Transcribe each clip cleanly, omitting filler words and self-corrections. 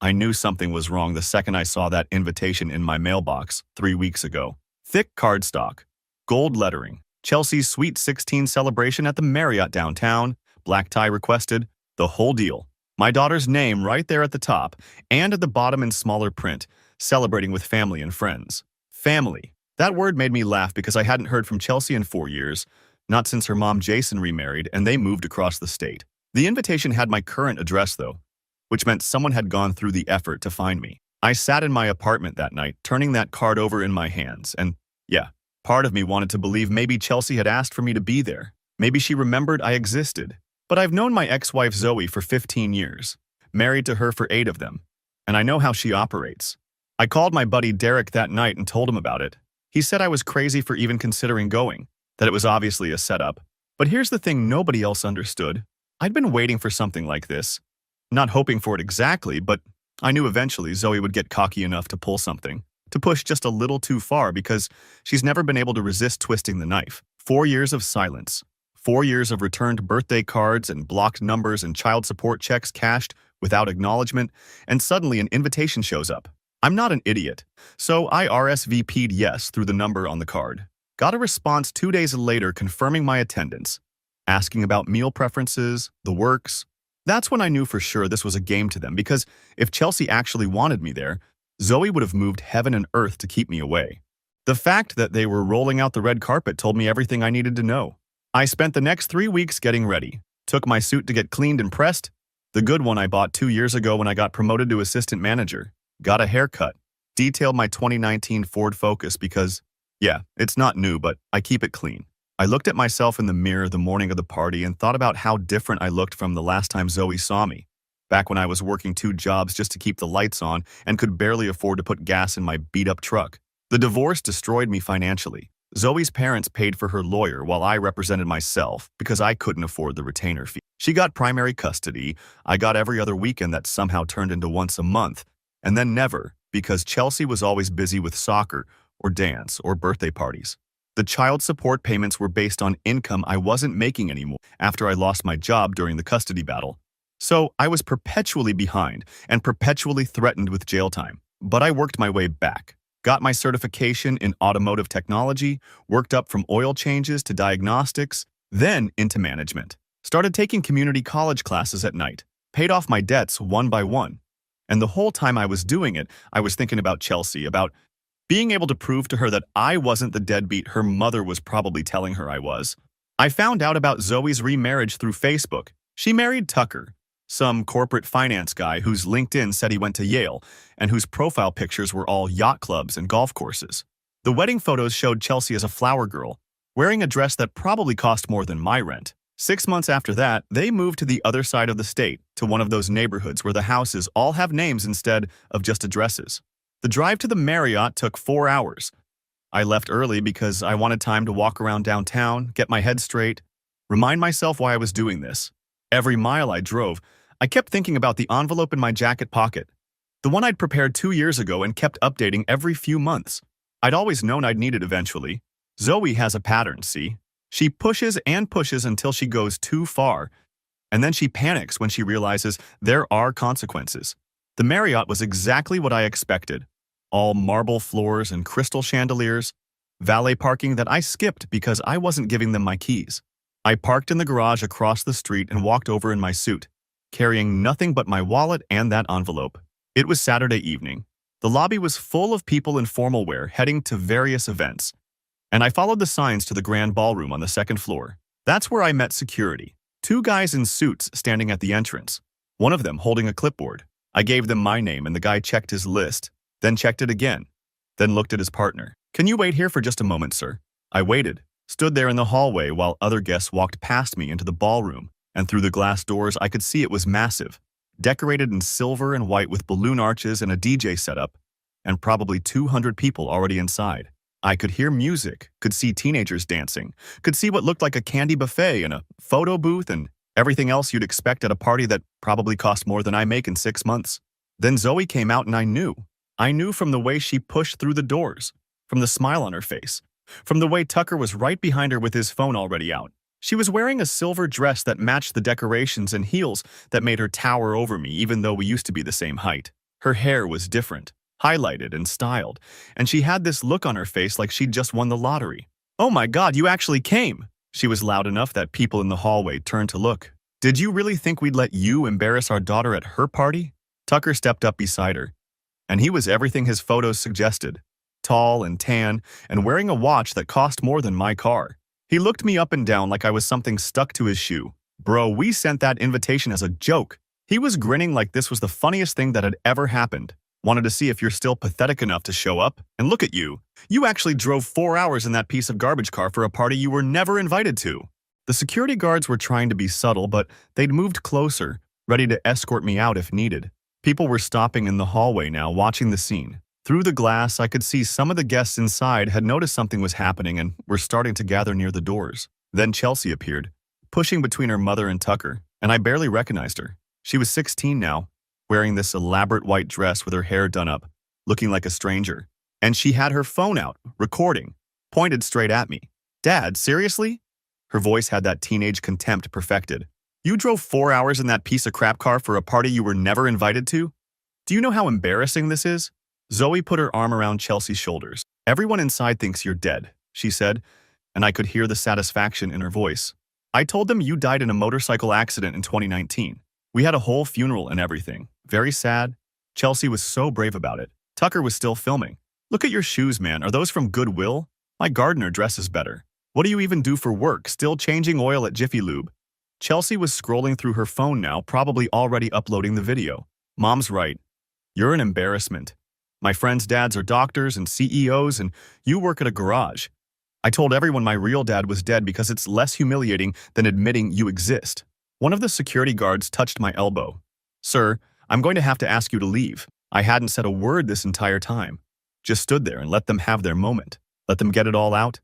I knew something was wrong the second I saw that invitation in my mailbox 3 weeks ago. Thick cardstock, gold lettering, Chelsea's Sweet 16 celebration at the Marriott downtown, black tie requested, the whole deal. My daughter's name right there at the top, and at the bottom in smaller print, celebrating with family and friends. Family. That word made me laugh because I hadn't heard from Chelsea in 4 years, not since her mom Jason remarried and they moved across the state. The invitation had my current address, though, which meant someone had gone through the effort to find me. I sat in my apartment that night, turning that card over in my hands, and yeah, part of me wanted to believe maybe Chelsea had asked for me to be there. Maybe she remembered I existed. But I've known my ex-wife Zoe for 15 years, married to her for 8 of them, and I know how she operates. I called my buddy Derek that night and told him about it. He said I was crazy for even considering going, that it was obviously a setup. But here's the thing nobody else understood. I'd been waiting for something like this. Not hoping for it exactly, but I knew eventually Zoe would get cocky enough to pull something, to push just a little too far because she's never been able to resist twisting the knife. 4 years of silence. 4 years of returned birthday cards and blocked numbers and child support checks cashed without acknowledgement, and suddenly an invitation shows up. I'm not an idiot, so I RSVP'd yes through the number on the card. Got a response 2 days later confirming my attendance, asking about meal preferences, the works. That's when I knew for sure this was a game to them, because if Chelsea actually wanted me there, Zoe would have moved heaven and earth to keep me away. The fact that they were rolling out the red carpet told me everything I needed to know. I spent the next 3 weeks getting ready, took my suit to get cleaned and pressed, the good one I bought 2 years ago when I got promoted to assistant manager, got a haircut, detailed my 2019 Ford Focus because, yeah, it's not new, but I keep it clean. I looked at myself in the mirror the morning of the party and thought about how different I looked from the last time Zoe saw me, back when I was working 2 jobs just to keep the lights on and could barely afford to put gas in my beat-up truck. The divorce destroyed me financially. Zoe's parents paid for her lawyer while I represented myself because I couldn't afford the retainer fee. She got primary custody, I got every other weekend that somehow turned into once a month, and then never because Chelsea was always busy with soccer or dance or birthday parties. The child support payments were based on income I wasn't making anymore after I lost my job during the custody battle. So I was perpetually behind and perpetually threatened with jail time. But I worked my way back. Got my certification in automotive technology, worked up from oil changes to diagnostics, then into management. Started taking community college classes at night, paid off my debts one by one. And the whole time I was doing it, I was thinking about Chelsea, about being able to prove to her that I wasn't the deadbeat her mother was probably telling her I was. I found out about Zoe's remarriage through Facebook. She married Tucker, some corporate finance guy whose LinkedIn said he went to Yale and whose profile pictures were all yacht clubs and golf courses. The wedding photos showed Chelsea as a flower girl, wearing a dress that probably cost more than my rent. 6 months after that, they moved to the other side of the state, to one of those neighborhoods where the houses all have names instead of just addresses. The drive to the Marriott took 4 hours. I left early because I wanted time to walk around downtown, get my head straight, remind myself why I was doing this. Every mile I drove, I kept thinking about the envelope in my jacket pocket, the one I'd prepared 2 years ago and kept updating every few months. I'd always known I'd need it eventually. Zoe has a pattern, see? She pushes and pushes until she goes too far, and then she panics when she realizes there are consequences. The Marriott was exactly what I expected. All marble floors and crystal chandeliers, valet parking that I skipped because I wasn't giving them my keys. I parked in the garage across the street and walked over in my suit, carrying nothing but my wallet and that envelope. It was Saturday evening. The lobby was full of people in formal wear heading to various events, and I followed the signs to the grand ballroom on the 2nd floor. That's where I met security. 2 guys in suits standing at the entrance, one of them holding a clipboard. I gave them my name and the guy checked his list, then checked it again, then looked at his partner. "Can you wait here for just a moment, sir?" I waited, stood there in the hallway while other guests walked past me into the ballroom, and through the glass doors I could see it was massive, decorated in silver and white with balloon arches and a DJ setup, and probably 200 people already inside. I could hear music, could see teenagers dancing, could see what looked like a candy buffet and a photo booth and everything else you'd expect at a party that probably cost more than I make in 6 months. Then Zoe came out and I knew. I knew from the way she pushed through the doors, from the smile on her face, from the way Tucker was right behind her with his phone already out. She was wearing a silver dress that matched the decorations and heels that made her tower over me even though we used to be the same height. Her hair was different, highlighted and styled, and she had this look on her face like she'd just won the lottery. "Oh my God, you actually came!" She was loud enough that people in the hallway turned to look. "Did you really think we'd let you embarrass our daughter at her party?" Tucker stepped up beside her, and he was everything his photos suggested. Tall and tan, and wearing a watch that cost more than my car. He looked me up and down like I was something stuck to his shoe. "Bro, we sent that invitation as a joke." He was grinning like this was the funniest thing that had ever happened. "Wanted to see if you're still pathetic enough to show up? And look at you. You actually drove 4 hours in that piece of garbage car for a party you were never invited to." The security guards were trying to be subtle, but they'd moved closer, ready to escort me out if needed. People were stopping in the hallway now, watching the scene. Through the glass, I could see some of the guests inside had noticed something was happening and were starting to gather near the doors. Then Chelsea appeared, pushing between her mother and Tucker, and I barely recognized her. She was 16 now, wearing this elaborate white dress with her hair done up, looking like a stranger. And she had her phone out, recording, pointed straight at me. "Dad, seriously?" Her voice had that teenage contempt perfected. "You drove 4 hours in that piece of crap car for a party you were never invited to? Do you know how embarrassing this is?" Zoe put her arm around Chelsea's shoulders. "Everyone inside thinks you're dead," she said, and I could hear the satisfaction in her voice. "I told them you died in a motorcycle accident in 2019. We had a whole funeral and everything. Very sad." Chelsea was so brave about it. Tucker was still filming. "Look at your shoes, man. Are those from Goodwill? My gardener dresses better. What do you even do for work? Still changing oil at Jiffy Lube?" Chelsea was scrolling through her phone now, probably already uploading the video. "Mom's right. You're an embarrassment. My friends' dads are doctors and CEOs, and you work at a garage. I told everyone my real dad was dead because it's less humiliating than admitting you exist." One of the security guards touched my elbow. "Sir, I'm going to have to ask you to leave." I hadn't said a word this entire time. Just stood there and let them have their moment. Let them get it all out.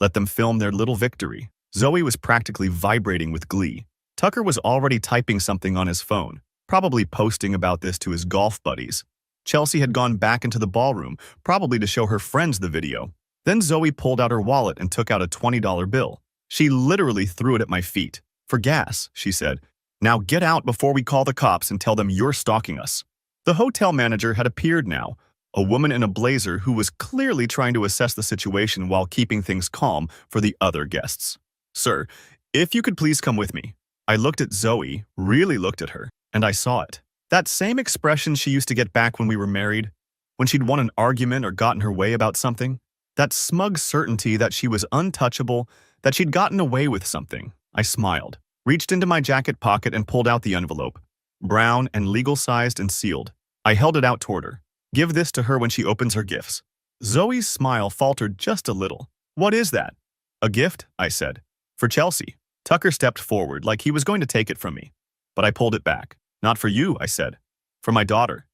Let them film their little victory. Zoe was practically vibrating with glee. Tucker was already typing something on his phone, probably posting about this to his golf buddies. Chelsea had gone back into the ballroom, probably to show her friends the video. Then Zoe pulled out her wallet and took out a $20 bill. She literally threw it at my feet. "For gas," she said. "Now get out before we call the cops and tell them you're stalking us." The hotel manager had appeared now, a woman in a blazer who was clearly trying to assess the situation while keeping things calm for the other guests. "Sir, if you could please come with me." I looked at Zoe, really looked at her, and I saw it. That same expression she used to get back when we were married, when she'd won an argument or gotten her way about something. That smug certainty that she was untouchable, that she'd gotten away with something. I smiled, reached into my jacket pocket and pulled out the envelope. Brown and legal-sized and sealed. I held it out toward her. "Give this to her when she opens her gifts." Zoe's smile faltered just a little. "What is that?" "A gift," I said. "For Chelsea." Tucker stepped forward like he was going to take it from me, but I pulled it back. "Not for you," I said. "For my daughter.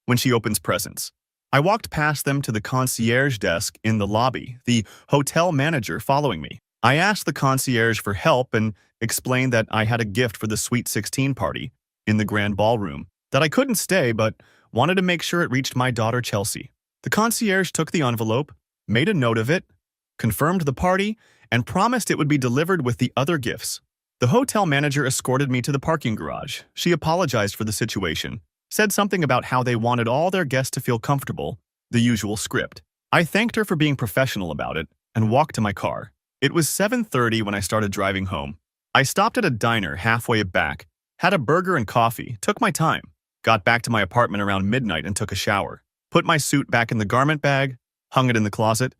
When she opens presents." I walked past them to the concierge desk in the lobby, the hotel manager following me. I asked the concierge for help and explained that I had a gift for the Sweet 16 party in the grand ballroom, that I couldn't stay but wanted to make sure it reached my daughter Chelsea. The concierge took the envelope, made a note of it, confirmed the party, and promised it would be delivered with the other gifts. The hotel manager escorted me to the parking garage. She apologized for the situation, said something about how they wanted all their guests to feel comfortable, the usual script. I thanked her for being professional about it and walked to my car. It was 7:30 when I started driving home. I stopped at a diner halfway back, had a burger and coffee, took my time, got back to my apartment around midnight and took a shower, put my suit back in the garment bag, hung it in the closet,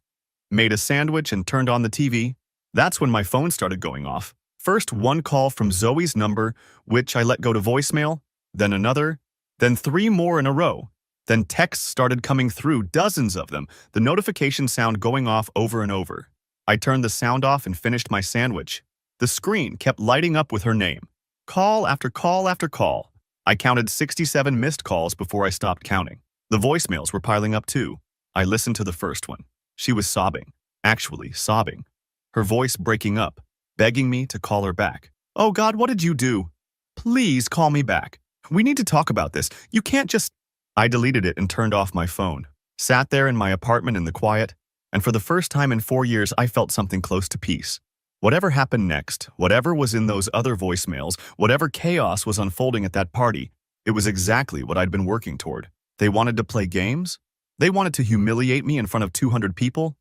made a sandwich and turned on the TV. That's when my phone started going off. First one call from Zoe's number, which I let go to voicemail, then another, then 3 more in a row. Then texts started coming through, dozens of them, the notification sound going off over and over. I turned the sound off and finished my sandwich. The screen kept lighting up with her name. Call after call after call. I counted 67 missed calls before I stopped counting. The voicemails were piling up too. I listened to the first one. She was sobbing, actually sobbing, her voice breaking up, begging me to call her back. "Oh God, what did you do? Please call me back. We need to talk about this. You can't just..." I deleted it and turned off my phone. Sat there in my apartment in the quiet, and for the first time in 4 years I felt something close to peace. Whatever happened next, whatever was in those other voicemails, whatever chaos was unfolding at that party, it was exactly what I'd been working toward. They wanted to play games? They wanted to humiliate me in front of 200 people?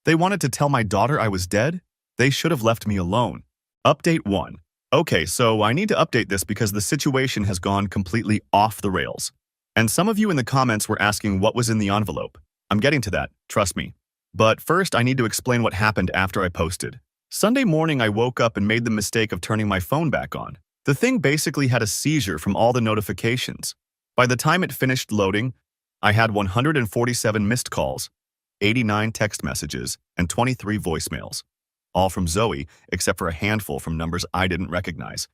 They wanted to tell my daughter I was dead? They should have left me alone. Update 1. Okay, so I need to update this because the situation has gone completely off the rails. And some of you in the comments were asking what was in the envelope. I'm getting to that, trust me. But first, I need to explain what happened after I posted. Sunday morning, I woke up and made the mistake of turning my phone back on. The thing basically had a seizure from all the notifications. By the time it finished loading, I had 147 missed calls, 89 text messages, and 23 voicemails. All from Zoe, except for a handful from numbers I didn't recognize,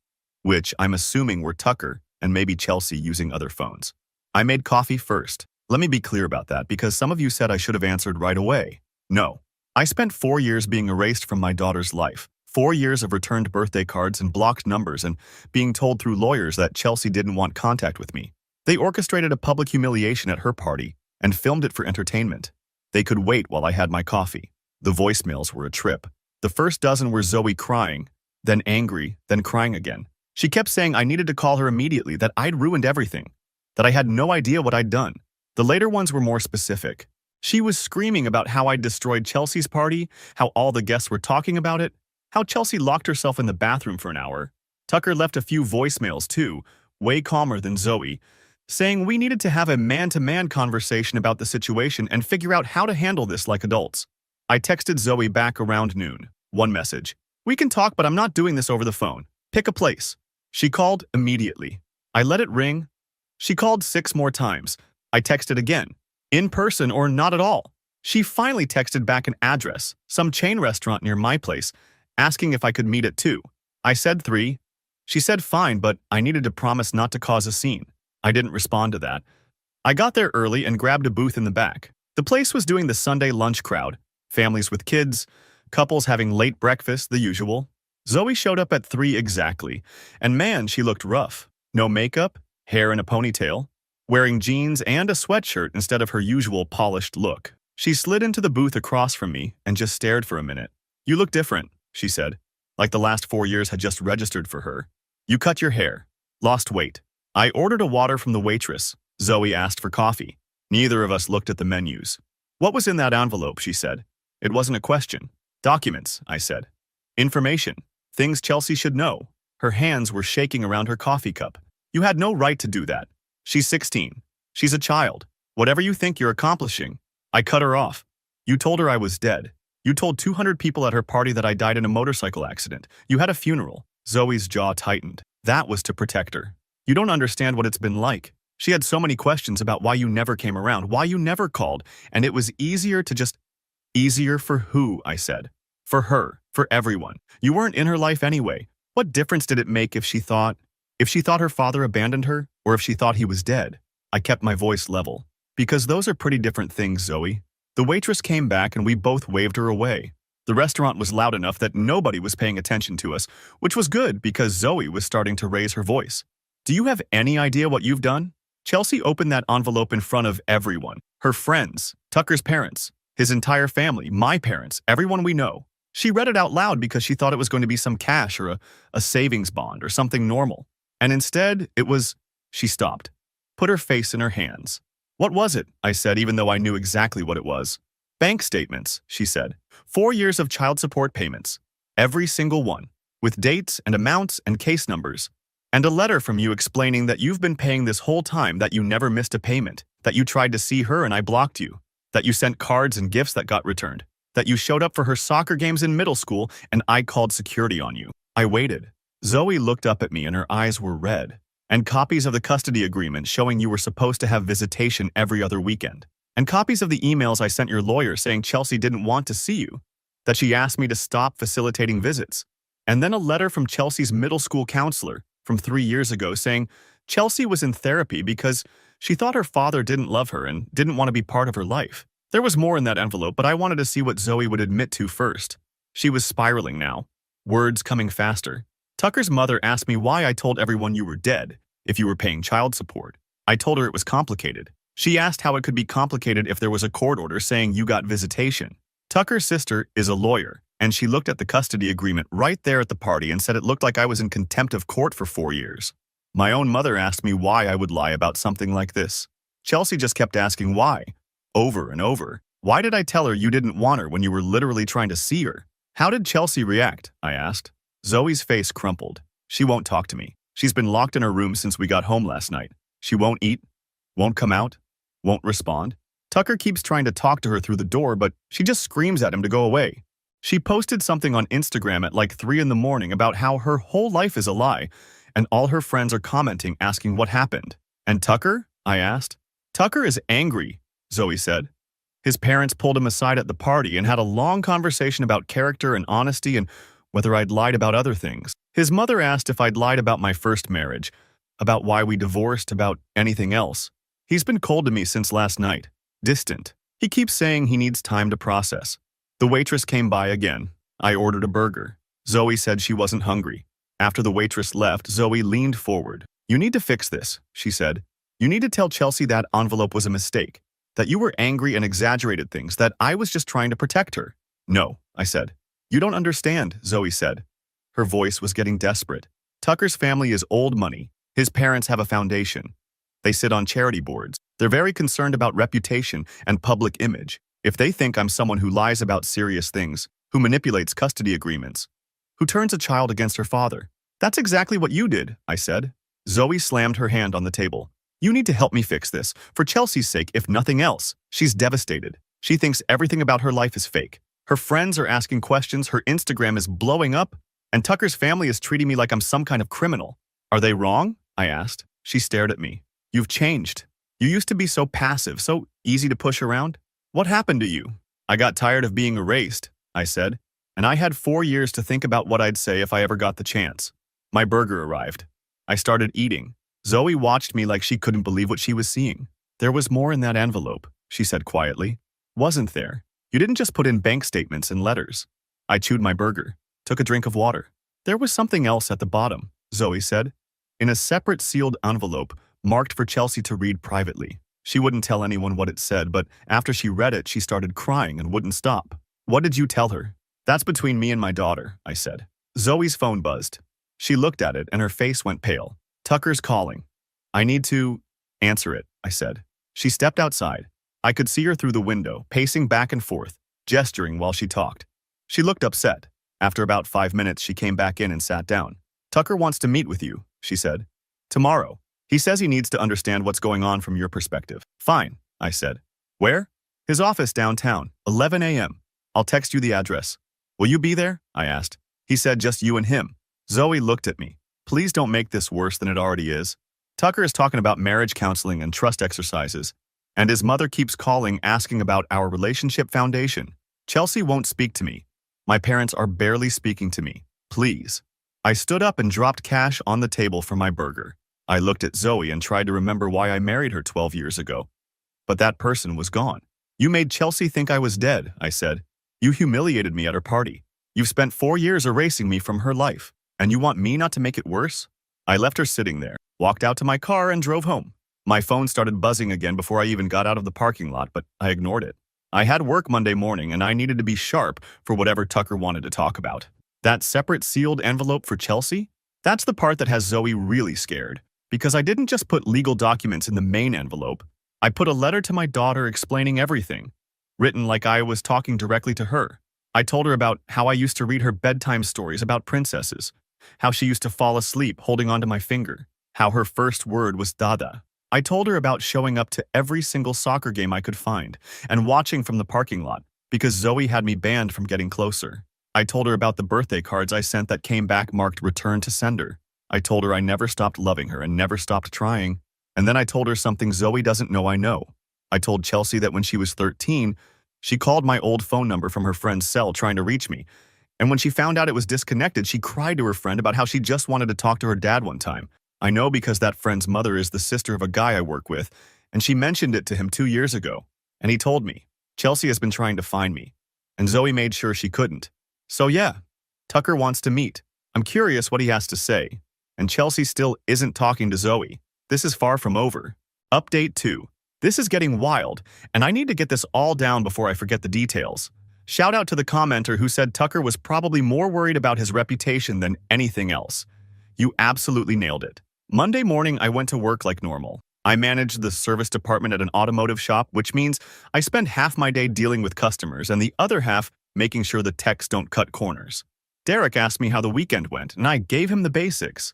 which I'm assuming were Tucker and maybe Chelsea using other phones. I made coffee first. Let me be clear about that because some of you said I should have answered right away. No. I spent 4 years being erased from my daughter's life, 4 years of returned birthday cards and blocked numbers and being told through lawyers that Chelsea didn't want contact with me. They orchestrated a public humiliation at her party and filmed it for entertainment. They could wait while I had my coffee. The voicemails were a trip. The first dozen were Zoe crying, then angry, then crying again. She kept saying I needed to call her immediately, that I'd ruined everything, that I had no idea what I'd done. The later ones were more specific. She was screaming about how I'd destroyed Chelsea's party, how all the guests were talking about it, how Chelsea locked herself in the bathroom for an hour. Tucker left a few voicemails too, way calmer than Zoe, saying we needed to have a man-to-man conversation about the situation and figure out how to handle this like adults. I texted Zoe back around noon. One message. We can talk, but I'm not doing this over the phone. Pick a place. She called immediately. I let it ring. She called 6 more times. I texted again. In person or not at all. She finally texted back an address, some chain restaurant near my place, asking if I could meet at 2. I said 3. She said fine, but I needed to promise not to cause a scene. I didn't respond to that. I got there early and grabbed a booth in the back. The place was doing the Sunday lunch crowd. Families with kids, couples having late breakfast, the usual. Zoe showed up at 3 exactly, and man, she looked rough. No makeup, hair in a ponytail, wearing jeans and a sweatshirt instead of her usual polished look. She slid into the booth across from me and just stared for a minute. You look different, she said, like the last 4 years had just registered for her. You cut your hair, lost weight. I ordered a water from the waitress. Zoe asked for coffee. Neither of us looked at the menus. What was in that envelope, she said. It wasn't a question. Documents, I said. Information. Things Chelsea should know. Her hands were shaking around her coffee cup. You had no right to do that. She's 16. She's a child. Whatever you think you're accomplishing. I cut her off. You told her I was dead. You told 200 people at her party that I died in a motorcycle accident. You had a funeral. Zoe's jaw tightened. That was to protect her. You don't understand what it's been like. She had so many questions about why you never came around, why you never called, and it was easier to just... Easier for who, I said. For her, for everyone. You weren't in her life anyway. What difference did it make if she thought her father abandoned her, or if she thought he was dead? I kept my voice level. Because those are pretty different things, Zoe. The waitress came back and we both waved her away. The restaurant was loud enough that nobody was paying attention to us, which was good because Zoe was starting to raise her voice. Do you have any idea what you've done? Chelsea opened that envelope in front of everyone. Her friends, Tucker's parents, his entire family, my parents, everyone we know. She read it out loud because she thought it was going to be some cash or a savings bond or something normal. And instead, it was... She stopped, put her face in her hands. What was it? I said, even though I knew exactly what it was. Bank statements, she said. 4 years of child support payments. Every single one. With dates and amounts and case numbers. And a letter from you explaining that you've been paying this whole time, that you never missed a payment, that you tried to see her and I blocked you, that you sent cards and gifts that got returned, that you showed up for her soccer games in middle school and I called security on you. I waited. Zoe looked up at me and her eyes were red. And copies of the custody agreement showing you were supposed to have visitation every other weekend. And copies of the emails I sent your lawyer saying Chelsea didn't want to see you, that she asked me to stop facilitating visits. And then a letter from Chelsea's middle school counselor from 3 years ago saying Chelsea was in therapy because she thought her father didn't love her and didn't want to be part of her life. There was more in that envelope, but I wanted to see what Zoe would admit to first. She was spiraling now, words coming faster. Tucker's mother asked me why I told everyone you were dead, if you were paying child support. I told her it was complicated. She asked how it could be complicated if there was a court order saying you got visitation. Tucker's sister is a lawyer, and she looked at the custody agreement right there at the party and said it looked like I was in contempt of court for 4 years. My own mother asked me why I would lie about something like this. Chelsea just kept asking why, over and over. Why did I tell her you didn't want her when you were literally trying to see her? How did Chelsea react? I asked. Zoe's face crumpled. She won't talk to me. She's been locked in her room since we got home last night. She won't eat, won't come out, won't respond. Tucker keeps trying to talk to her through the door, but she just screams at him to go away. She posted something on Instagram at like 3 in the morning about how her whole life is a lie, and all her friends are commenting asking what happened. And Tucker? I asked. Tucker is angry, Zoe said. His parents pulled him aside at the party and had a long conversation about character and honesty and whether I'd lied about other things. His mother asked if I'd lied about my first marriage, about why we divorced, about anything else. He's been cold to me since last night, distant. He keeps saying he needs time to process. The waitress came by again. I ordered a burger. Zoe said she wasn't hungry. After the waitress left, Zoe leaned forward. You need to fix this, she said. You need to tell Chelsea that envelope was a mistake, that you were angry and exaggerated things, that I was just trying to protect her. No, I said. You don't understand, Zoe said. Her voice was getting desperate. Tucker's family is old money. His parents have a foundation. They sit on charity boards. They're very concerned about reputation and public image. If they think I'm someone who lies about serious things, who manipulates custody agreements, who turns a child against her father, that's exactly what you did, I said. Zoe slammed her hand on the table. You need to help me fix this, for Chelsea's sake, if nothing else. She's devastated. She thinks everything about her life is fake. Her friends are asking questions, her Instagram is blowing up, and Tucker's family is treating me like I'm some kind of criminal. Are they wrong? I asked. She stared at me. You've changed. You used to be so passive, so easy to push around. What happened to you? I got tired of being erased, I said, and I had 4 years to think about what I'd say if I ever got the chance. My burger arrived. I started eating. Zoe watched me like she couldn't believe what she was seeing. There was more in that envelope, she said quietly. Wasn't there? You didn't just put in bank statements and letters. I chewed my burger, took a drink of water. There was something else at the bottom, Zoe said. In a separate sealed envelope, marked for Chelsea to read privately. She wouldn't tell anyone what it said, but after she read it, she started crying and wouldn't stop. What did you tell her? That's between me and my daughter, I said. Zoe's phone buzzed. She looked at it and her face went pale. Tucker's calling. I need to answer it, I said. She stepped outside. I could see her through the window, pacing back and forth, gesturing while she talked. She looked upset. After about 5 minutes, she came back in and sat down. Tucker wants to meet with you, she said. Tomorrow. He says he needs to understand what's going on from your perspective. Fine, I said. Where? His office downtown, 11 a.m. I'll text you the address. Will you be there? I asked. He said just you and him. Zoe looked at me. Please don't make this worse than it already is. Tucker is talking about marriage counseling and trust exercises, and his mother keeps calling asking about our relationship foundation. Chelsea won't speak to me. My parents are barely speaking to me. Please. I stood up and dropped cash on the table for my burger. I looked at Zoe and tried to remember why I married her 12 years ago. But that person was gone. You made Chelsea think I was dead, I said. You humiliated me at her party. You've spent 4 years erasing me from her life, and you want me not to make it worse? I left her sitting there, walked out to my car and drove home. My phone started buzzing again before I even got out of the parking lot, but I ignored it. I had work Monday morning and I needed to be sharp for whatever Tucker wanted to talk about. That separate sealed envelope for Chelsea? That's the part that has Zoe really scared. Because I didn't just put legal documents in the main envelope. I put a letter to my daughter explaining everything, written like I was talking directly to her. I told her about how I used to read her bedtime stories about princesses, how she used to fall asleep holding onto my finger, how her first word was dada. I told her about showing up to every single soccer game I could find and watching from the parking lot because Zoe had me banned from getting closer. I told her about the birthday cards I sent that came back marked return to sender. I told her I never stopped loving her and never stopped trying. And then I told her something Zoe doesn't know I know. I told Chelsea that when she was 13, she called my old phone number from her friend's cell trying to reach me. And when she found out it was disconnected, she cried to her friend about how she just wanted to talk to her dad one time. I know because that friend's mother is the sister of a guy I work with, and she mentioned it to him 2 years ago. And he told me, Chelsea has been trying to find me. And Zoe made sure she couldn't. So yeah, Tucker wants to meet. I'm curious what he has to say. And Chelsea still isn't talking to Zoe. This is far from over. Update 2. This is getting wild, and I need to get this all down before I forget the details. Shout out to the commenter who said Tucker was probably more worried about his reputation than anything else. You absolutely nailed it. Monday morning, I went to work like normal. I manage the service department at an automotive shop, which means I spend half my day dealing with customers and the other half making sure the techs don't cut corners. Derek asked me how the weekend went, and I gave him the basics.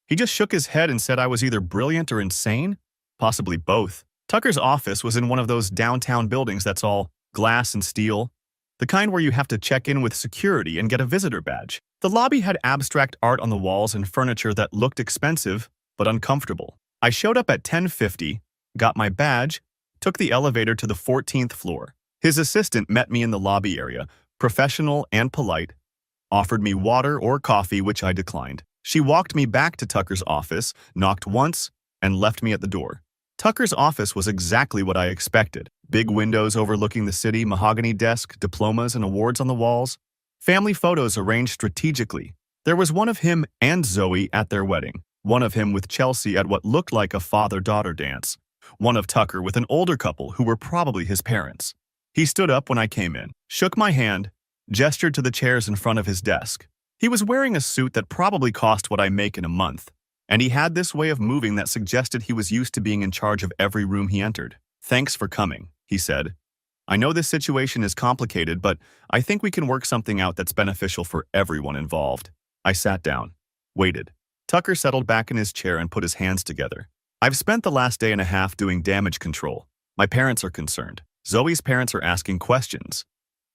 He just shook his head and said I was either brilliant or insane, possibly both. Tucker's office was in one of those downtown buildings that's all glass and steel, the kind where you have to check in with security and get a visitor badge. The lobby had abstract art on the walls and furniture that looked expensive but uncomfortable. I showed up at 10:50, got my badge, took the elevator to the 14th floor. His assistant met me in the lobby area, professional and polite, offered me water or coffee, which I declined. She walked me back to Tucker's office, knocked once, and left me at the door. Tucker's office was exactly what I expected. Big windows overlooking the city, mahogany desk, diplomas and awards on the walls, family photos arranged strategically. There was one of him and Zoe at their wedding, one of him with Chelsea at what looked like a father-daughter dance, one of Tucker with an older couple who were probably his parents. He stood up when I came in, shook my hand, gestured to the chairs in front of his desk. He was wearing a suit that probably cost what I make in a month, and he had this way of moving that suggested he was used to being in charge of every room he entered. "Thanks for coming," he said. "I know this situation is complicated, but I think we can work something out that's beneficial for everyone involved." I sat down, waited. Tucker settled back in his chair and put his hands together. "I've spent the last day and a half doing damage control. My parents are concerned. Zoe's parents are asking questions.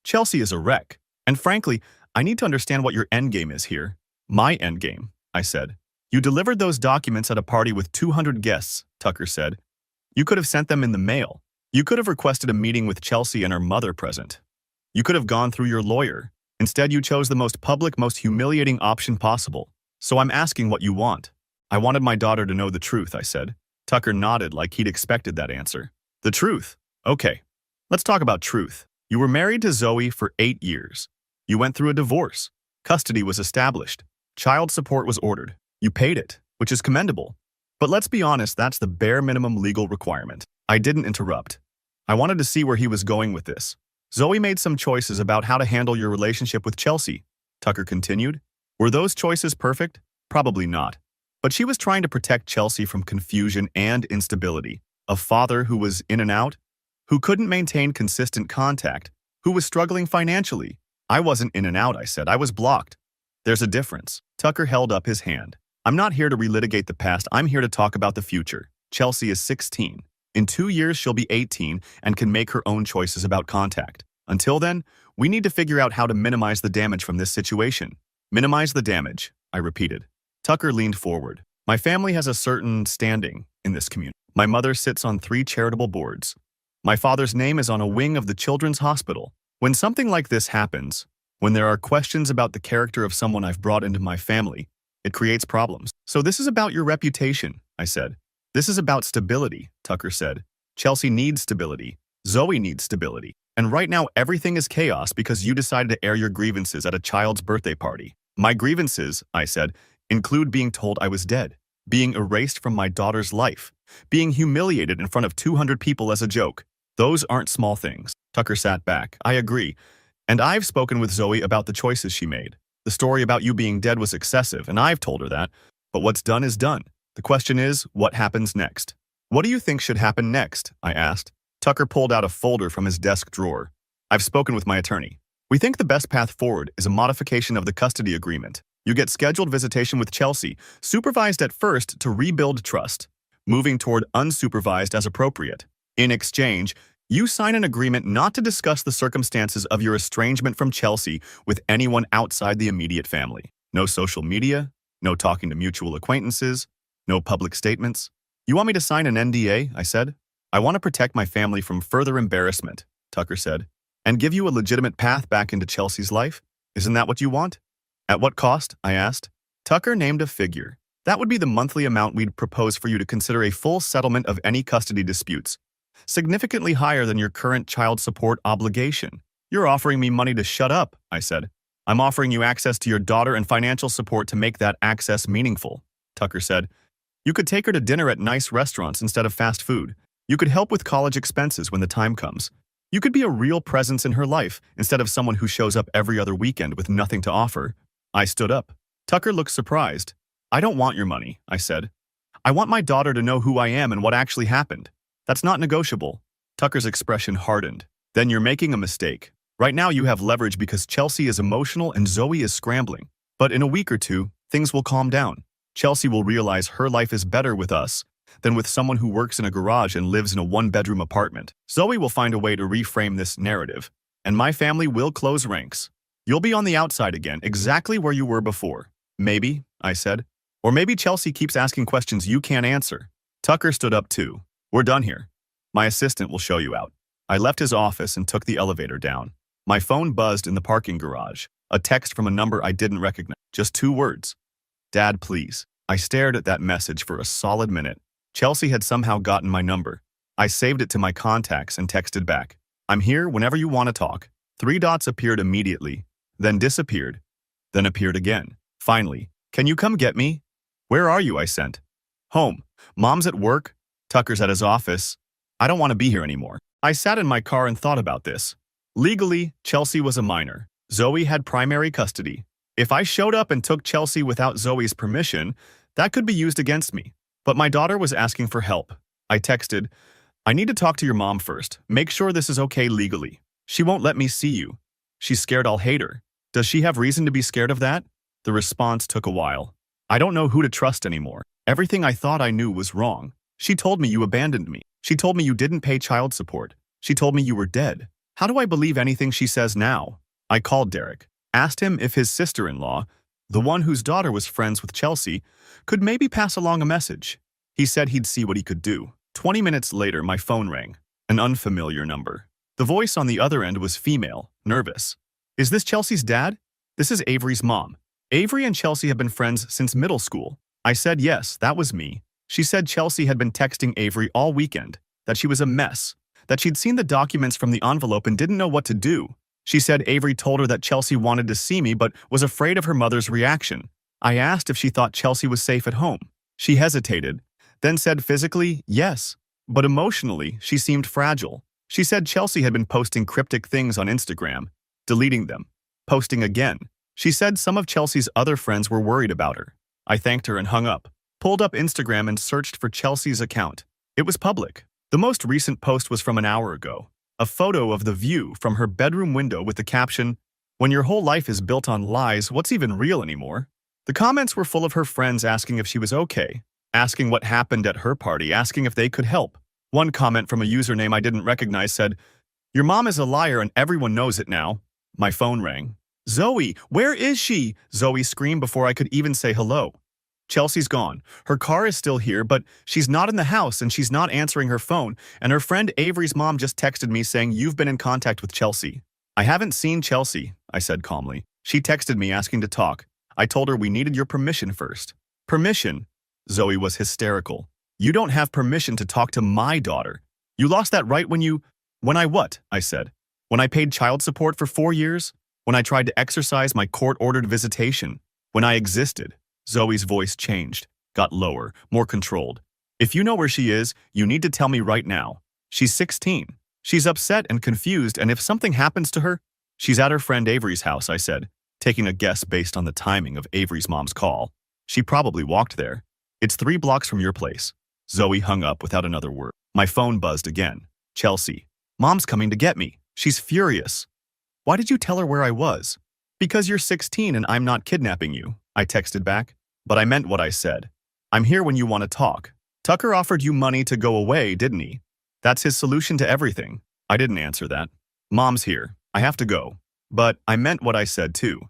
Chelsea is a wreck. And frankly, I need to understand what your endgame is here." "My endgame," I said. "You delivered those documents at a party with 200 guests," Tucker said. "You could have sent them in the mail. You could have requested a meeting with Chelsea and her mother present. You could have gone through your lawyer. Instead, you chose the most public, most humiliating option possible. So I'm asking what you want." "I wanted my daughter to know the truth," I said. Tucker nodded like he'd expected that answer. "The truth? Okay. Let's talk about truth. You were married to Zoe for 8 years. You went through a divorce. Custody was established. Child support was ordered. You paid it, which is commendable. But let's be honest, that's the bare minimum legal requirement." I didn't interrupt. I wanted to see where he was going with this. "Zoe made some choices about how to handle your relationship with Chelsea," Tucker continued. "Were those choices perfect? Probably not. But she was trying to protect Chelsea from confusion and instability. A father who was in and out, who couldn't maintain consistent contact, who was struggling financially. I wasn't in and out," I said. "I was blocked." "There's a difference." Tucker held up his hand. "I'm not here to relitigate the past. I'm here to talk about the future. Chelsea is 16. In 2 years, she'll be 18 and can make her own choices about contact. Until then, we need to figure out how to minimize the damage from this situation." "Minimize the damage," I repeated. Tucker leaned forward. "My family has a certain standing in this community. My mother sits on 3 charitable boards. My father's name is on a wing of the Children's Hospital. When something like this happens, when there are questions about the character of someone I've brought into my family, it creates problems. So this is about your reputation," I said. "This is about stability," Tucker said. "Chelsea needs stability. Zoe needs stability. And right now everything is chaos because you decided to air your grievances at a child's birthday party." "My grievances," I said, "include being told I was dead, being erased from my daughter's life, being humiliated in front of 200 people as a joke. Those aren't small things." Tucker sat back. "I agree. And I've spoken with Zoe about the choices she made. The story about you being dead was excessive, and I've told her that. But what's done is done. The question is, what happens next?" "What do you think should happen next?" I asked. Tucker pulled out a folder from his desk drawer. "I've spoken with my attorney. We think the best path forward is a modification of the custody agreement. You get scheduled visitation with Chelsea, supervised at first to rebuild trust, moving toward unsupervised as appropriate. In exchange, you sign an agreement not to discuss the circumstances of your estrangement from Chelsea with anyone outside the immediate family. No social media, no talking to mutual acquaintances, no public statements." "You want me to sign an NDA?" I said. "I want to protect my family from further embarrassment," Tucker said, "and give you a legitimate path back into Chelsea's life. Isn't that what you want?" "At what cost?" I asked. Tucker named a figure. "That would be the monthly amount we'd propose for you to consider a full settlement of any custody disputes. Significantly higher than your current child support obligation." "You're offering me money to shut up," I said. "I'm offering you access to your daughter and financial support to make that access meaningful," Tucker said. "You could take her to dinner at nice restaurants instead of fast food. You could help with college expenses when the time comes. You could be a real presence in her life instead of someone who shows up every other weekend with nothing to offer." I stood up. Tucker looked surprised. "I don't want your money," I said. I want my daughter to know who I am and what actually happened. That's not negotiable. Tucker's expression hardened. Then you're making a mistake. Right now you have leverage because Chelsea is emotional and Zoe is scrambling. But in a week or two, things will calm down. Chelsea will realize her life is better with us than with someone who works in a garage and lives in a one-bedroom apartment. Zoe will find a way to reframe this narrative, and my family will close ranks. You'll be on the outside again, exactly where you were before. Maybe, I said. Or maybe Chelsea keeps asking questions you can't answer. Tucker stood up too. We're done here. My assistant will show you out. I left his office and took the elevator down. My phone buzzed in the parking garage. A text from a number I didn't recognize. Just 2 words. Dad, please. I stared at that message for a solid minute. Chelsea had somehow gotten my number. I saved it to my contacts and texted back. I'm here whenever you want to talk. 3 dots appeared immediately, then disappeared, then appeared again. Finally, can you come get me? Where are you? I sent. Home. Mom's at work. Tucker's at his office. I don't want to be here anymore. I sat in my car and thought about this. Legally, Chelsea was a minor. Zoe had primary custody. If I showed up and took Chelsea without Zoe's permission, that could be used against me. But my daughter was asking for help. I texted, I need to talk to your mom first. Make sure this is okay legally. She won't let me see you. She's scared I'll hate her. Does she have reason to be scared of that? The response took a while. I don't know who to trust anymore. Everything I thought I knew was wrong. She told me you abandoned me. She told me you didn't pay child support. She told me you were dead. How do I believe anything she says now? I called Derek, asked him if his sister-in-law, the one whose daughter was friends with Chelsea, could maybe pass along a message. He said he'd see what he could do. 20 minutes later, my phone rang. An unfamiliar number. The voice on the other end was female, nervous. Is this Chelsea's dad? This is Avery's mom. Avery and Chelsea have been friends since middle school. I said yes, that was me. She said Chelsea had been texting Avery all weekend, that she was a mess, that she'd seen the documents from the envelope and didn't know what to do. She said Avery told her that Chelsea wanted to see me but was afraid of her mother's reaction. I asked if she thought Chelsea was safe at home. She hesitated, then said physically, yes, but emotionally, she seemed fragile. She said Chelsea had been posting cryptic things on Instagram, deleting them, posting again. She said some of Chelsea's other friends were worried about her. I thanked her and hung up, pulled up Instagram and searched for Chelsea's account. It was public. The most recent post was from an hour ago. A photo of the view from her bedroom window with the caption, "When your whole life is built on lies, what's even real anymore?" The comments were full of her friends asking if she was okay, asking what happened at her party, asking if they could help. One comment from a username I didn't recognize said, "Your mom is a liar and everyone knows it now." My phone rang. "Zoe, where is she?" Zoe screamed before I could even say hello. "Chelsea's gone. Her car is still here, but she's not in the house and she's not answering her phone, and her friend Avery's mom just texted me saying you've been in contact with Chelsea." "I haven't seen Chelsea," I said calmly. "She texted me asking to talk. I told her we needed your permission first." "Permission?" Zoe was hysterical. "You don't have permission to talk to my daughter. You lost that right when I what?" I said. "When I paid child support for 4 years? When I tried to exercise my court-ordered visitation? When I existed?" Zoe's voice changed, got lower, more controlled. "If you know where she is, you need to tell me right now. She's 16. She's upset and confused, and if something happens to her..." "She's at her friend Avery's house," I said, taking a guess based on the timing of Avery's mom's call. "She probably walked there. It's 3 blocks from your place." Zoe hung up without another word. My phone buzzed again. "Chelsea, Mom's coming to get me. She's furious." "Why did you tell her where I was?" "Because you're 16 and I'm not kidnapping you," I texted back. But I meant what I said. "I'm here when you want to talk. Tucker offered you money to go away, didn't he? That's his solution to everything." I didn't answer that. "Mom's here. I have to go." But I meant what I said too.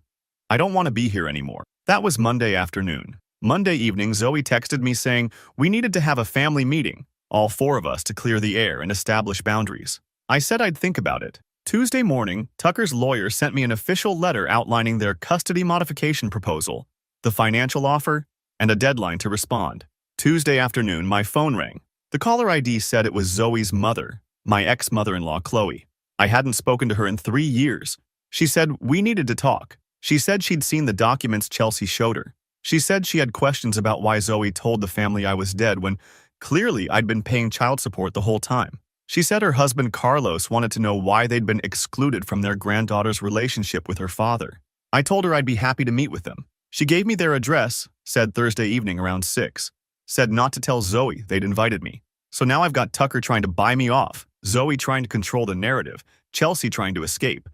I don't want to be here anymore. That was Monday afternoon. Monday evening, Zoe texted me saying we needed to have a family meeting, all 4 of us, to clear the air and establish boundaries. I said I'd think about it. Tuesday morning, Tucker's lawyer sent me an official letter outlining their custody modification proposal, the financial offer, and a deadline to respond. Tuesday afternoon, my phone rang. The caller ID said it was Zoe's mother, my ex-mother-in-law, Chloe. I hadn't spoken to her in 3 years. She said we needed to talk. She said she'd seen the documents Chelsea showed her. She said she had questions about why Zoe told the family I was dead when clearly I'd been paying child support the whole time. She said her husband Carlos wanted to know why they'd been excluded from their granddaughter's relationship with her father. I told her I'd be happy to meet with them. She gave me their address, said Thursday evening around 6. Said not to tell Zoe they'd invited me. So now I've got Tucker trying to buy me off, Zoe trying to control the narrative, Chelsea trying to escape,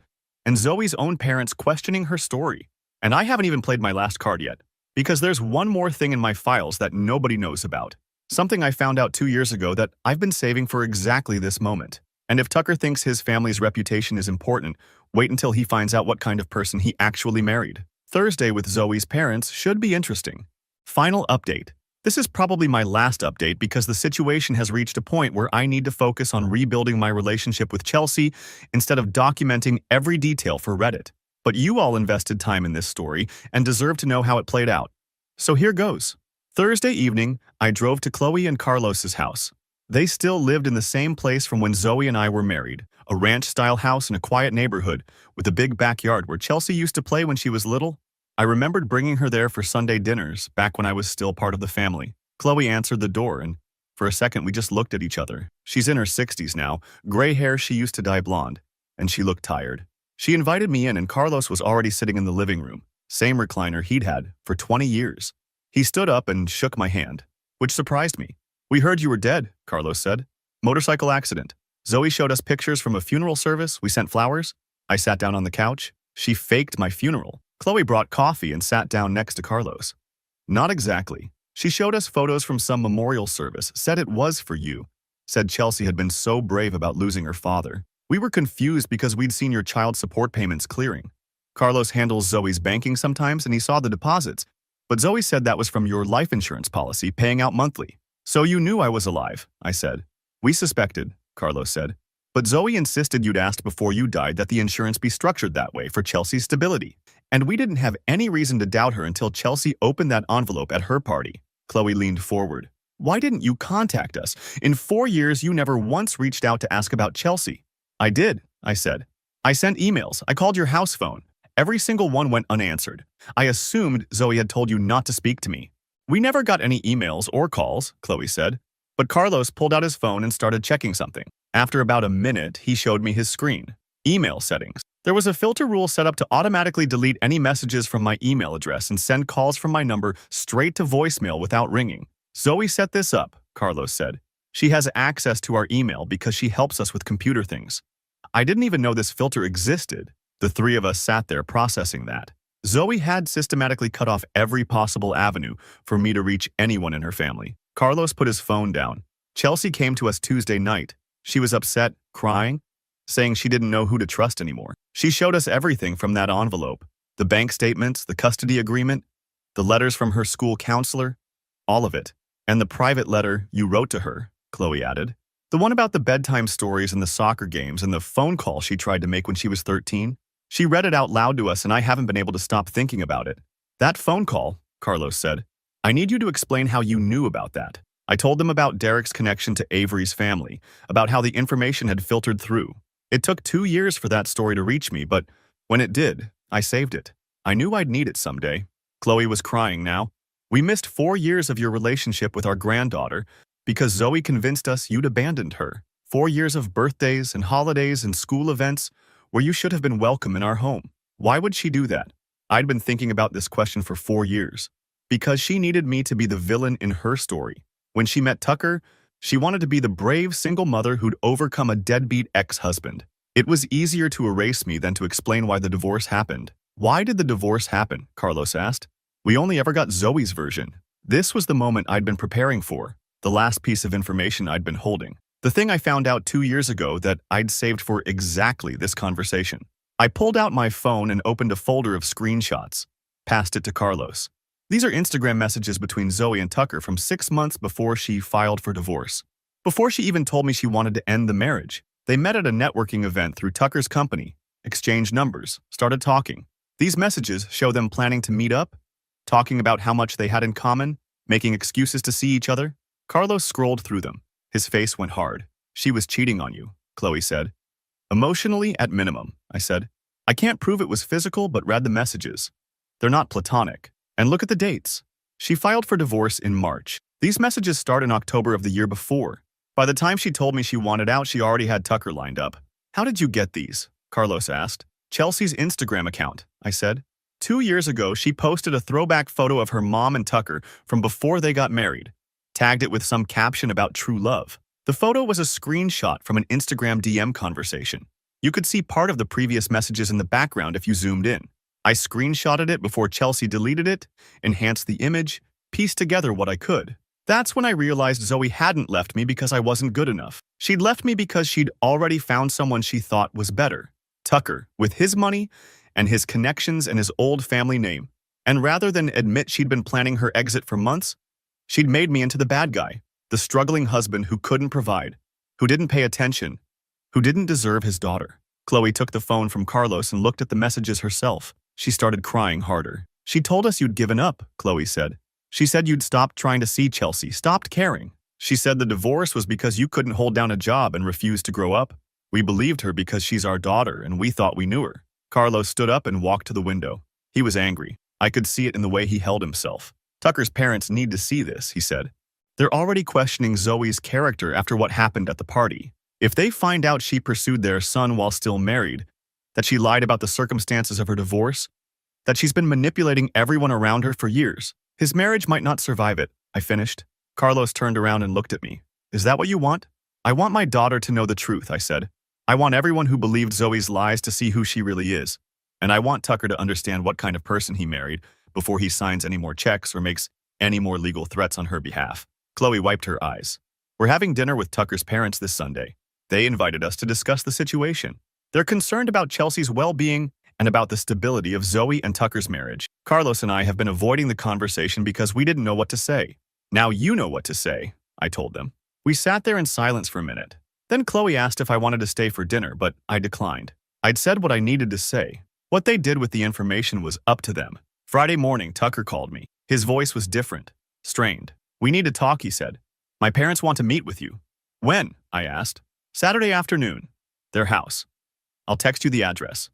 and Zoe's own parents questioning her story. And I haven't even played my last card yet, because there's one more thing in my files that nobody knows about. Something I found out 2 years ago that I've been saving for exactly this moment. And if Tucker thinks his family's reputation is important, wait until he finds out what kind of person he actually married. Thursday with Zoe's parents should be interesting. Final update. This is probably my last update because the situation has reached a point where I need to focus on rebuilding my relationship with Chelsea instead of documenting every detail for Reddit. But you all invested time in this story and deserve to know how it played out. So here goes. Thursday evening, I drove to Chloe and Carlos's house. They still lived in the same place from when Zoe and I were married, a ranch-style house in a quiet neighborhood with a big backyard where Chelsea used to play when she was little. I remembered bringing her there for Sunday dinners back when I was still part of the family. Chloe answered the door, and for a second we just looked at each other. She's in her 60s now, gray hair she used to dye blonde, and she looked tired. She invited me in, and Carlos was already sitting in the living room, same recliner he'd had for 20 years. He stood up and shook my hand, which surprised me. "We heard you were dead," Carlos said. "Motorcycle accident." Zoe showed us pictures from a funeral service. We sent flowers. I sat down on the couch. She faked my funeral. Chloe brought coffee and sat down next to Carlos. "Not exactly. She showed us photos from some memorial service, said it was for you. Said Chelsea had been so brave about losing her father. We were confused because we'd seen your child support payments clearing. Carlos handles Zoe's banking sometimes and he saw the deposits, but Zoe said that was from your life insurance policy paying out monthly. So you knew I was alive," I said. "We suspected," Carlos said. "But Zoe insisted you'd asked before you died that the insurance be structured that way for Chelsea's stability. And we didn't have any reason to doubt her until Chelsea opened that envelope at her party." Chloe leaned forward. "Why didn't you contact us? In 4 years, you never once reached out to ask about Chelsea." "I did," I said. "I sent emails. I called your house phone. Every single one went unanswered. I assumed Zoe had told you not to speak to me." "We never got any emails or calls," Chloe said. But Carlos pulled out his phone and started checking something. After about a minute, he showed me his screen. Email settings. There was a filter rule set up to automatically delete any messages from my email address and send calls from my number straight to voicemail without ringing. "Zoe set this up," Carlos said. "She has access to our email because she helps us with computer things." I didn't even know this filter existed. The three of us sat there processing that. Zoe had systematically cut off every possible avenue for me to reach anyone in her family. Carlos put his phone down. Chelsea came to us Tuesday night. She was upset, crying, saying she didn't know who to trust anymore. She showed us everything from that envelope. The bank statements, the custody agreement, the letters from her school counselor, all of it. "And the private letter you wrote to her," Chloe added. "The one about the bedtime stories and the soccer games and the phone call she tried to make when she was 13. She read it out loud to us and I haven't been able to stop thinking about it." "That phone call," Carlos said. "I need you to explain how you knew about that." I told them about Derek's connection to Avery's family, about how the information had filtered through. It took 2 years for that story to reach me, but when it did, I saved it. I knew I'd need it someday. Chloe was crying now. "We missed 4 years of your relationship with our granddaughter because Zoe convinced us you'd abandoned her. 4 years of birthdays and holidays and school events where you should have been welcome in our home. Why would she do that?" I'd been thinking about this question for 4 years. Because she needed me to be the villain in her story. When she met Tucker, she wanted to be the brave single mother who'd overcome a deadbeat ex-husband. It was easier to erase me than to explain why the divorce happened. "Why did the divorce happen?" Carlos asked. "We only ever got Zoe's version." This was the moment I'd been preparing for, the last piece of information I'd been holding. The thing I found out 2 years ago that I'd saved for exactly this conversation. I pulled out my phone and opened a folder of screenshots, passed it to Carlos. These are Instagram messages between Zoe and Tucker from 6 months before she filed for divorce. Before she even told me she wanted to end the marriage. They met at a networking event through Tucker's company, exchanged numbers, started talking. These messages show them planning to meet up, talking about how much they had in common, making excuses to see each other. Carlos scrolled through them. His face went hard. "She was cheating on you," Chloe said. "Emotionally, at minimum," I said. "I can't prove it was physical, but read the messages. They're not platonic. And look at the dates. She filed for divorce in March. These messages start in October of the year before. By the time she told me she wanted out, she already had Tucker lined up." "How did you get these?" Carlos asked. "Chelsea's Instagram account," I said. 2 years ago, she posted a throwback photo of her mom and Tucker from before they got married. tagged it with some caption about true love. The photo was a screenshot from an Instagram DM conversation. You could see part of the previous messages in the background if you zoomed in. I screenshotted it before Chelsea deleted it, enhanced the image, pieced together what I could. That's when I realized Zoe hadn't left me because I wasn't good enough. She'd left me because she'd already found someone she thought was better. Tucker, with his money and his connections and his old family name. And rather than admit she'd been planning her exit for months, she'd made me into the bad guy, the struggling husband who couldn't provide, who didn't pay attention, who didn't deserve his daughter. Chloe took the phone from Carlos and looked at the messages herself. She started crying harder. "She told us you'd given up," Chloe said. "She said you'd stopped trying to see Chelsea, stopped caring. She said the divorce was because you couldn't hold down a job and refused to grow up. We believed her because she's our daughter and we thought we knew her." Carlos stood up and walked to the window. He was angry. I could see it in the way he held himself. "Tucker's parents need to see this," he said. "They're already questioning Zoe's character after what happened at the party. If they find out she pursued their son while still married, that she lied about the circumstances of her divorce, that she's been manipulating everyone around her for years, his marriage might not survive it," I finished. Carlos turned around and looked at me. "Is that what you want?" "I want my daughter to know the truth," I said. "I want everyone who believed Zoe's lies to see who she really is. And I want Tucker to understand what kind of person he married before he signs any more checks or makes any more legal threats on her behalf." Chloe wiped her eyes. "We're having dinner with Tucker's parents this Sunday. They invited us to discuss the situation. They're concerned about Chelsea's well-being and about the stability of Zoe and Tucker's marriage. Carlos and I have been avoiding the conversation because we didn't know what to say. Now you know what to say," I told them. We sat there in silence for a minute. Then Chloe asked if I wanted to stay for dinner, but I declined. I'd said what I needed to say. What they did with the information was up to them. Friday morning, Tucker called me. His voice was different, strained. "We need to talk," he said. "My parents want to meet with you." "When?" I asked. "Saturday afternoon. Their house. I'll text you the address."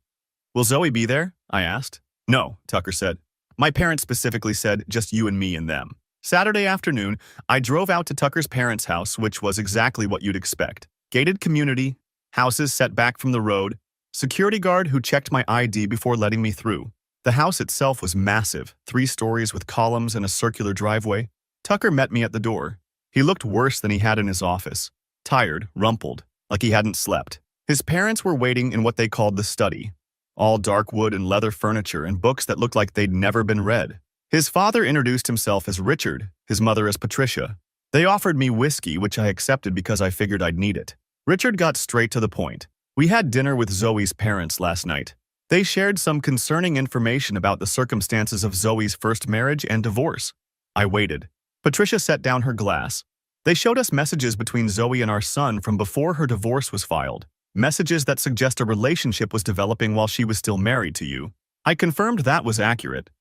"Will Zoe be there?" I asked. "No," Tucker said. "My parents specifically said just you and me and them." Saturday afternoon, I drove out to Tucker's parents' house, which was exactly what you'd expect. Gated community, houses set back from the road, security guard who checked my ID before letting me through. The house itself was massive, 3 stories with columns and a circular driveway. Tucker met me at the door. He looked worse than he had in his office. Tired, rumpled, like he hadn't slept. His parents were waiting in what they called the study. All dark wood and leather furniture and books that looked like they'd never been read. His father introduced himself as Richard, his mother as Patricia. They offered me whiskey, which I accepted because I figured I'd need it. Richard got straight to the point. "We had dinner with Zoe's parents last night. They shared some concerning information about the circumstances of Zoe's first marriage and divorce." I waited. Patricia set down her glass. "They showed us messages between Zoe and our son from before her divorce was filed. Messages that suggest a relationship was developing while she was still married to you." I confirmed that was accurate.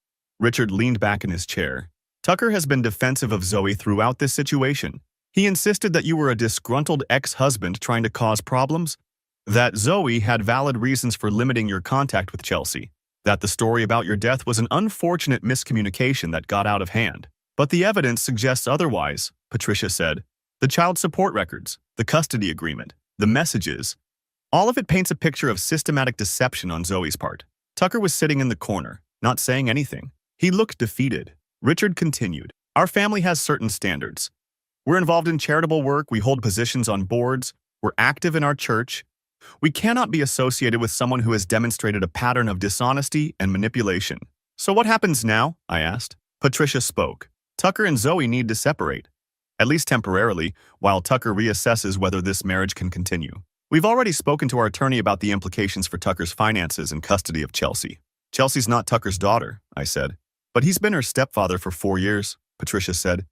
Richard leaned back in his chair. "Tucker has been defensive of Zoe throughout this situation. He insisted that you were a disgruntled ex-husband trying to cause problems, that Zoe had valid reasons for limiting your contact with Chelsea, that the story about your death was an unfortunate miscommunication that got out of hand. But the evidence suggests otherwise," Patricia said. "The child support records, the custody agreement, the messages. All of it paints a picture of systematic deception on Zoe's part." Tucker was sitting in the corner, not saying anything. He looked defeated. Richard continued. "Our family has certain standards. We're involved in charitable work, we hold positions on boards, we're active in our church. We cannot be associated with someone who has demonstrated a pattern of dishonesty and manipulation." "So what happens now?" I asked. Patricia spoke. "Tucker and Zoe need to separate, at least temporarily, while Tucker reassesses whether this marriage can continue. We've already spoken to our attorney about the implications for Tucker's finances and custody of Chelsea." "Chelsea's not Tucker's daughter," I said. "But he's been her stepfather for 4 years," Patricia said.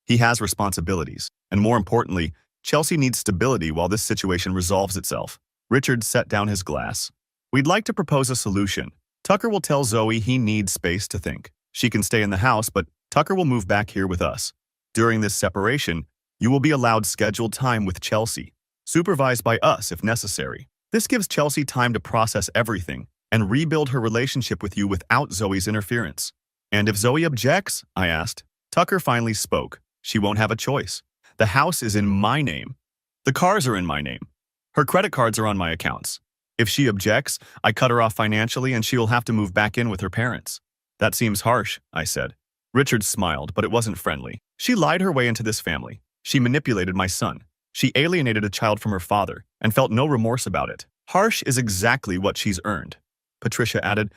"He has responsibilities, and more importantly, Chelsea needs stability while this situation resolves itself." Richard set down his glass. "We'd like to propose a solution. Tucker will tell Zoe he needs space to think. She can stay in the house, but Tucker will move back here with us. During this separation, you will be allowed scheduled time with Chelsea, supervised by us if necessary. This gives Chelsea time to process everything and rebuild her relationship with you without Zoe's interference." "And if Zoe objects?" I asked. Tucker finally spoke. "She won't have a choice. The house is in my name. The cars are in my name. Her credit cards are on my accounts. If she objects, I cut her off financially and she will have to move back in with her parents." "That seems harsh," I said. Richard smiled, but it wasn't friendly. She lied her way into this family. She manipulated my son. She alienated a child from her father and felt no remorse about it. Harsh is exactly what she's earned. Patricia added,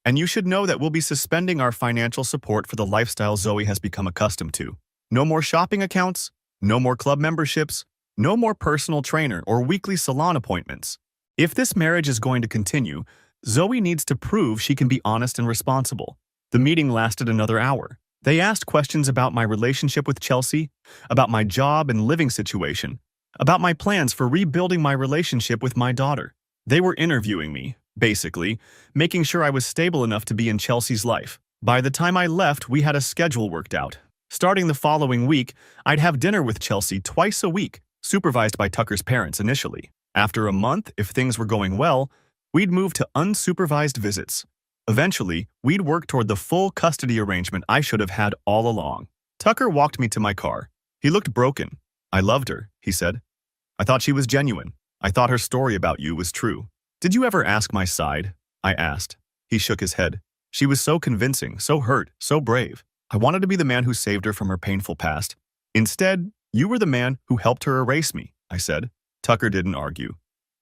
and you should know that we'll be suspending our financial support for the lifestyle Zoe has become accustomed to. No more shopping accounts, no more club memberships, no more personal trainer or weekly salon appointments. If this marriage is going to continue, Zoe needs to prove she can be honest and responsible. The meeting lasted another hour. They asked questions about my relationship with Chelsea, about my job and living situation, about my plans for rebuilding my relationship with my daughter. They were interviewing me, basically, making sure I was stable enough to be in Chelsea's life. By the time I left, we had a schedule worked out. Starting the following week, I'd have dinner with Chelsea twice a week, supervised by Tucker's parents initially. After a month, if things were going well, we'd move to unsupervised visits. Eventually, we'd work toward the full custody arrangement I should have had all along. Tucker walked me to my car. He looked broken. I loved her, he said. I thought she was genuine. I thought her story about you was true. Did you ever ask my side? I asked. He shook his head. She was so convincing, so hurt, so brave. I wanted to be the man who saved her from her painful past. Instead, you were the man who helped her erase me, I said. Tucker didn't argue.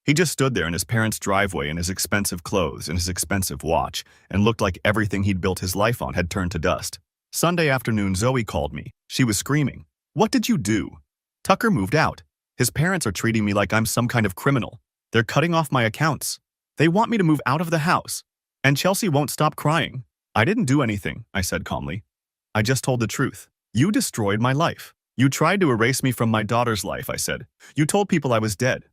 He just stood there in his parents' driveway in his expensive clothes and his expensive watch and looked like everything he'd built his life on had turned to dust. Sunday afternoon, Zoe called me. She was screaming. What did you do? Tucker moved out. His parents are treating me like I'm some kind of criminal. They're cutting off my accounts. They want me to move out of the house. And Chelsea won't stop crying. I didn't do anything, I said calmly. I just told the truth. You destroyed my life. You tried to erase me from my daughter's life, I said. You told people I was dead.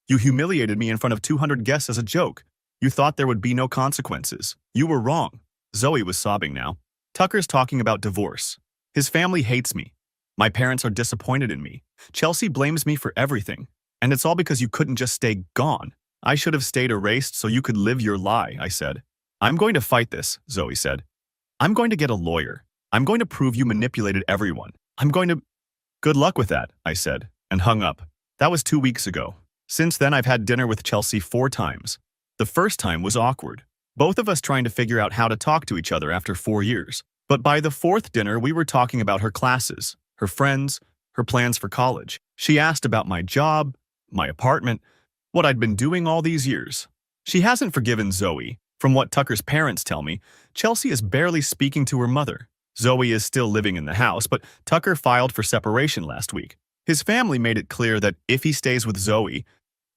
You humiliated me in front of 200 guests as a joke. You thought there would be no consequences. You were wrong. Zoe was sobbing now. Tucker's talking about divorce. His family hates me. My parents are disappointed in me. Chelsea blames me for everything. And it's all because you couldn't just stay gone. I should have stayed erased so you could live your lie, I said. I'm going to fight this, Zoe said. I'm going to get a lawyer. I'm going to prove you manipulated everyone. Good luck with that, I said, and hung up. That was 2 weeks ago. Since then, I've had dinner with Chelsea 4 times. The first time was awkward. Both of us trying to figure out how to talk to each other after 4 years. But by the 4th dinner, we were talking about her classes, her friends, her plans for college. She asked about my job, my apartment, what I'd been doing all these years. She hasn't forgiven Zoe. From what Tucker's parents tell me, Chelsea is barely speaking to her mother. Zoe is still living in the house, but Tucker filed for separation last week. His family made it clear that if he stays with Zoe,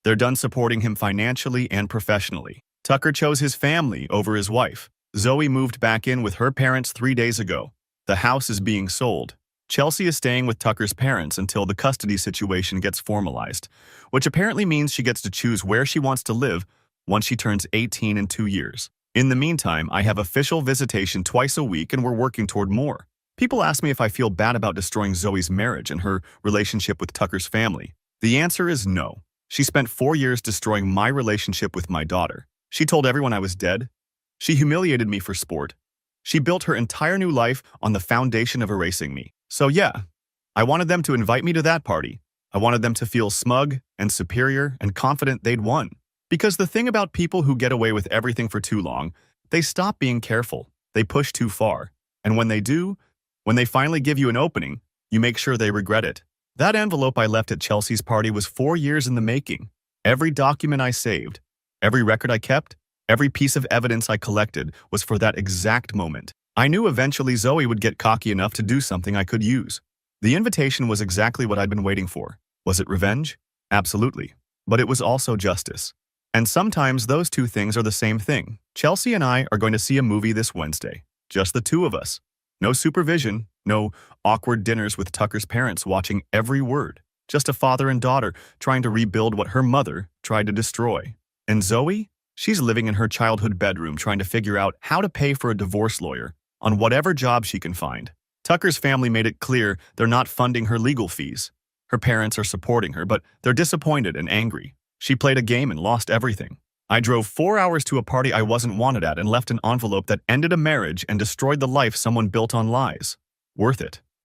they're done supporting him financially and professionally. Tucker chose his family over his wife. Zoe moved back in with her parents 3 days ago. The house is being sold. Chelsea is staying with Tucker's parents until the custody situation gets formalized, which apparently means she gets to choose where she wants to live once she turns 18 in 2 years. In the meantime, I have official visitation twice a week and we're working toward more. People ask me if I feel bad about destroying Zoe's marriage and her relationship with Tucker's family. The answer is no. She spent 4 years destroying my relationship with my daughter. She told everyone I was dead. She humiliated me for sport. She built her entire new life on the foundation of erasing me. So yeah, I wanted them to invite me to that party. I wanted them to feel smug and superior and confident they'd won. Because the thing about people who get away with everything for too long, they stop being careful. They push too far. And when they do, when they finally give you an opening, you make sure they regret it. That envelope I left at Chelsea's party was 4 years in the making. Every document I saved, every record I kept, every piece of evidence I collected was for that exact moment. I knew eventually Zoe would get cocky enough to do something I could use. The invitation was exactly what I'd been waiting for. Was it revenge? Absolutely. But it was also justice. And sometimes those two things are the same thing. Chelsea and I are going to see a movie this Wednesday. Just the two of us. No supervision, no awkward dinners with Tucker's parents watching every word. Just a father and daughter trying to rebuild what her mother tried to destroy. And Zoe? She's living in her childhood bedroom trying to figure out how to pay for a divorce lawyer on whatever job she can find. Tucker's family made it clear they're not funding her legal fees. Her parents are supporting her, but they're disappointed and angry. She played a game and lost everything. I drove 4 hours to a party I wasn't wanted at and left an envelope that ended a marriage and destroyed the life someone built on lies. Worth it.